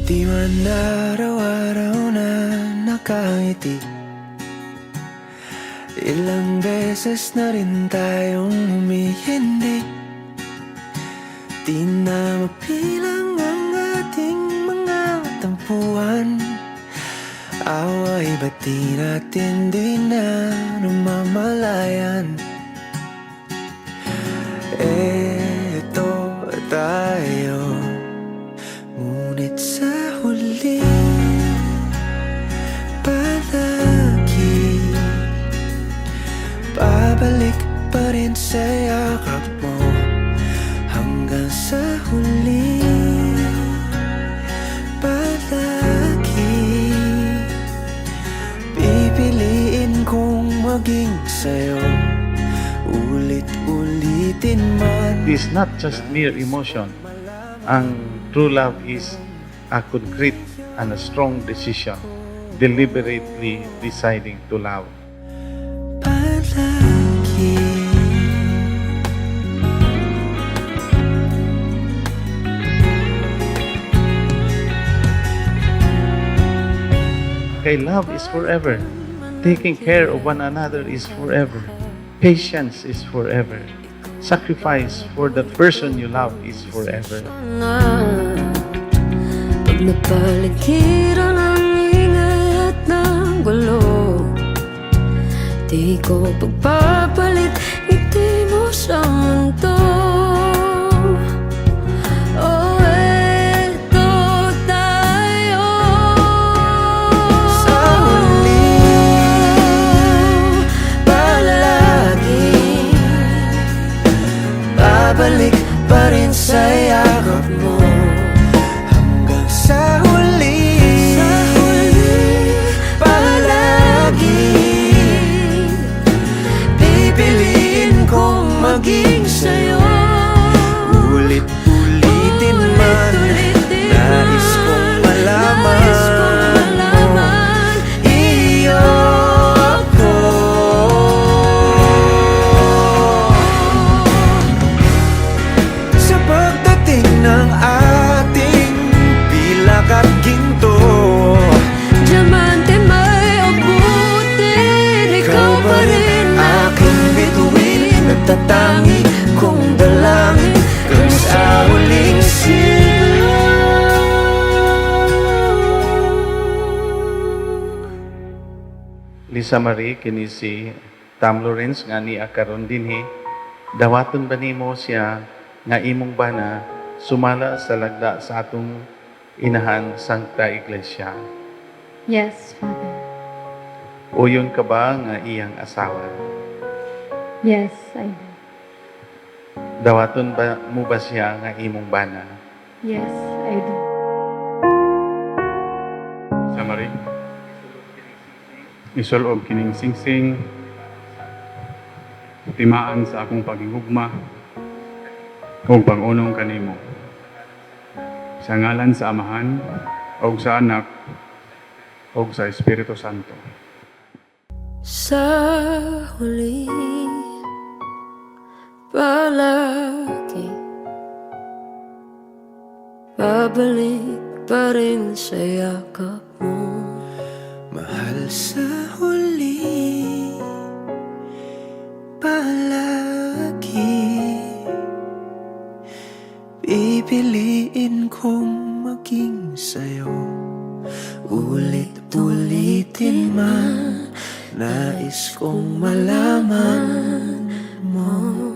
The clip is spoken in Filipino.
Di man araw-araw na nakangiti, ilang beses na rin tayong humihindi. Di na mapilang ang ating mga tampuhan, away ba't di natin di na namamalayan? Eto tayo, ngunit sa huli palagi babalik pa rin sa yakap mo. Hanggang sa huli palagi pipiliin kong maging sa'yo, ulit-ulitin man. It's not just mere emotion. Ang true love is a concrete and a strong decision, deliberately deciding to love. Palagi Okay, love is forever. Taking care of one another is forever. Patience is forever. Sacrifice for the person you love is forever. Pag napaligiran ang ingay at ng gulo, di ko pagpapalit ngiti mo sa mundo. Oh, eto tayo sa huli palagi babalik pa rin sa yakap mo. Hanggang sa huli palagi pipiliin kong maging sa'yo, ulit-ulitin man. Nais kong malaman mo, iyo ako. Sa pagdating ng ating pilak at ginto, diamante may abutin, ikaw pa rin aking bituin, nagtatangi kong dalangin kung sa huling sigaw. Lisa Marie kini si Tam Lawrence nga ni akaron dinhi, dawaton ba nimo siya nga imong bana sumala sa lagda sa atong inahan Sancta Iglesia? Yes, Father. Uyon ka ba nga iyang asawa? Yes, I do. Dawaton ba mo ba siya nga imong bana? Yes, I do. Sa Marie, isulob kining singsing, timaan sa akong paghigugma, o pag-unong kanimo. Sa ngalan sa Amahan, o sa Anak, o sa Espiritu Santo. sa huli palagi babalik pa rin sa yakap mo. Mahal sa huli palagi pipiliin kong maging sa'yo, ulit-ulitin man. Nais kong malaman mo.